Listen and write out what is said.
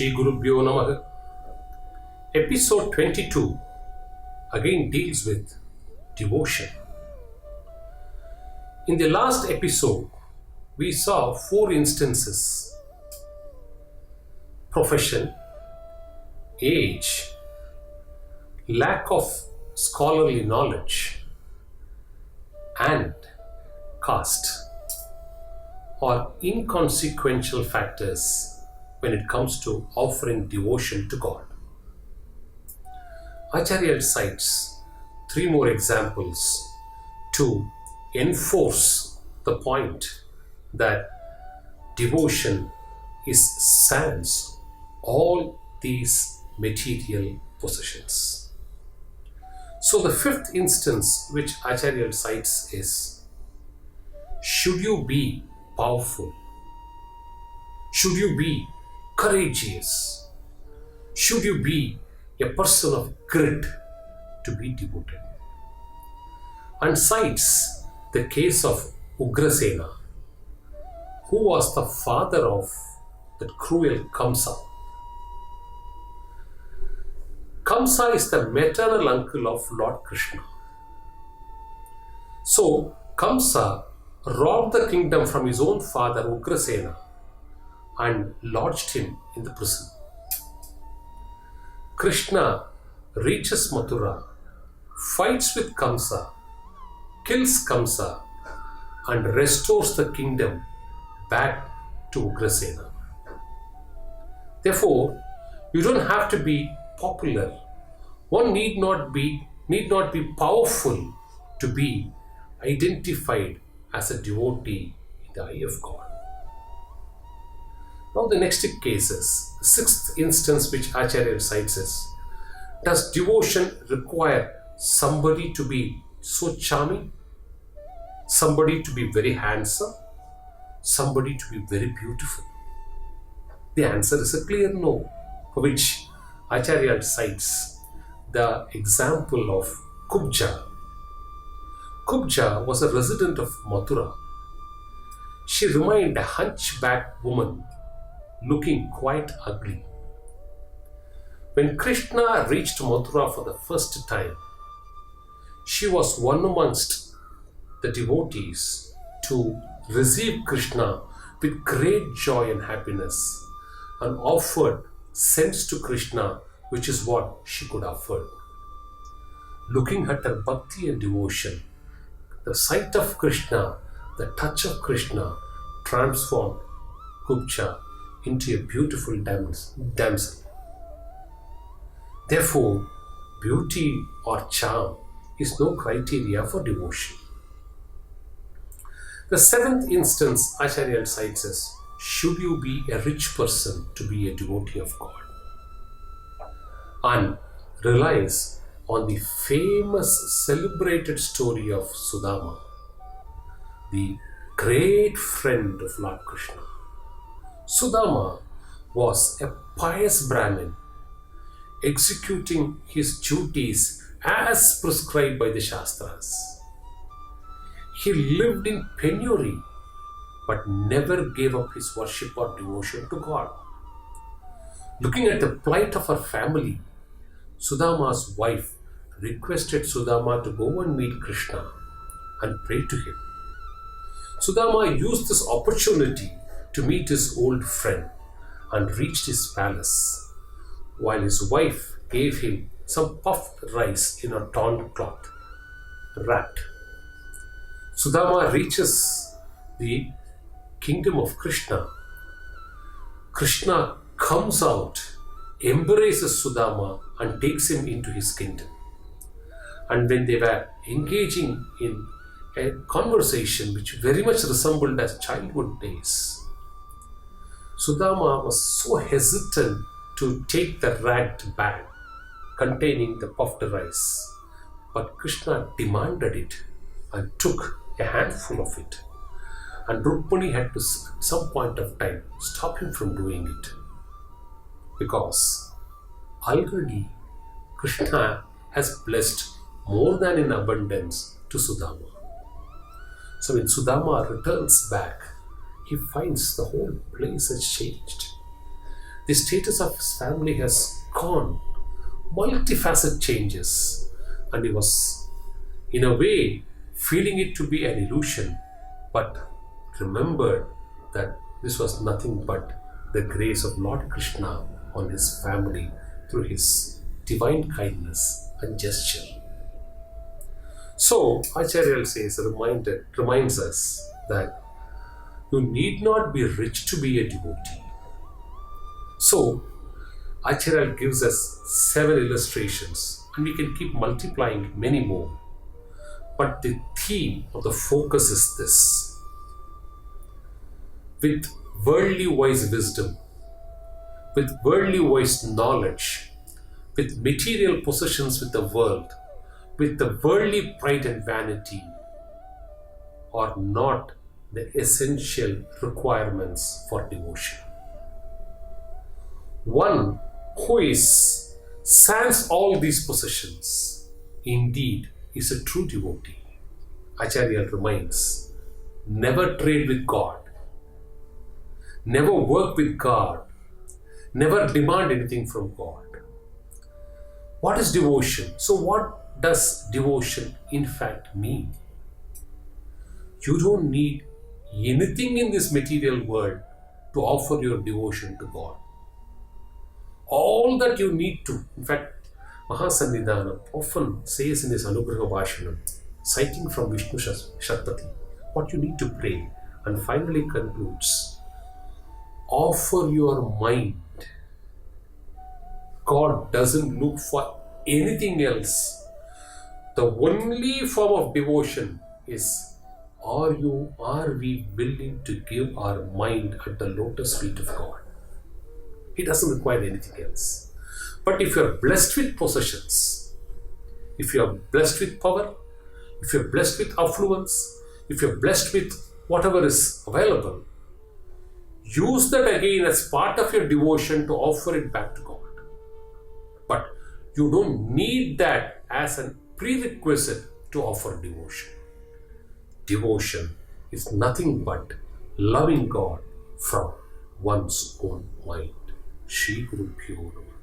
Shri Gurubhyo Namaha. Episode 22 again deals with devotion. In the last episode, we saw 4 instances: profession, age, lack of scholarly knowledge, and caste, are inconsequential factors when it comes to offering devotion to God. Acharyal cites 3 more examples to enforce the point that devotion is sans all these material possessions. So the 5th instance which Acharyal cites is: should you be powerful? Should you be courageous? Should you be a person of grit to be devoted? And cites the case of Ugrasena, who was the father of the cruel Kamsa. Kamsa is the maternal uncle of Lord Krishna. So Kamsa robbed the kingdom from his own father Ugrasena and lodged him in the prison. Krishna reaches Mathura, fights with Kamsa, kills Kamsa, and restores the kingdom back to Ugrasena. Therefore, you don't have to be popular. One need not be powerful to be identified as a devotee in the eye of God. Now the next case is the 6th instance which Acharya cites is: does devotion require somebody to be so charming, somebody to be very handsome, somebody to be very beautiful? The answer is a clear no, for which Acharya cites the example of Kubja. Kubja was a resident of Mathura. She remained a hunchback woman, looking quite ugly. When Krishna reached Mathura for the first time, she was one amongst the devotees to receive Krishna with great joy and happiness, and offered scents to Krishna, which is what she could afford. Looking at her bhakti and devotion, the sight of Krishna, the touch of Krishna, transformed Kubja into a beautiful damsel. Therefore, beauty or charm is no criteria for devotion. The 7th instance Acharya cites is: should you be a rich person to be a devotee of God? And relies on the famous celebrated story of Sudama, the great friend of Lord Krishna. Sudama was a pious Brahmin, executing his duties as prescribed by the Shastras. He lived in penury, but never gave up his worship or devotion to God. Looking at the plight of her family, Sudama's wife requested Sudama to go and meet Krishna and pray to him. Sudama used this opportunity to meet his old friend and reached his palace, while his wife gave him some puffed rice in a torn cloth, wrapped. Sudama reaches the kingdom of Krishna. Krishna comes out, embraces Sudama, and takes him into his kingdom. And when they were engaging in a conversation which very much resembled as childhood days, Sudama was so hesitant to take the ragged bag containing the puffed rice, but Krishna demanded it and took a handful of it. And Rukmani had to, at some point of time, stop him from doing it, because already Krishna has blessed more than in abundance to Sudama. So when Sudama returns back, he finds the whole place has changed. the status of his family has gone multifaceted changes, and he was, in a way, feeling it to be an illusion, but remembered that this was nothing but the grace of Lord Krishna on his family through his divine kindness and gesture. So, Acharyal reminds us that you need not be rich to be a devotee. So, Acharyal gives us 7 illustrations, and we can keep multiplying many more. But the theme of the focus is this: with worldly wise wisdom, with worldly wise knowledge, with material possessions with the world, with the worldly pride and vanity, are not the essential requirements for devotion. One who sans all these possessions indeed is a true devotee. Acharyal reminds, never trade with God, never work with God, never demand anything from God. What is devotion? So what does devotion in fact mean? You don't need anything in this material world to offer your devotion to God. All that you need to, in fact, Mahaswamigal often says in his Anugraha Bhashanam, citing from Vishnu Shatpati, what you need to pray, and finally concludes, offer your mind. God doesn't look for anything else. The only form of devotion is, are we willing to give our mind at the lotus feet of God? He doesn't require anything else. But if you're blessed with possessions, if you're blessed with power, if you're blessed with affluence, if you're blessed with whatever is available, use that again as part of your devotion to offer it back to God. But you don't need that as a prerequisite to offer devotion. Devotion is nothing but loving God from one's own mind. Shri Guru Pyo Namaha.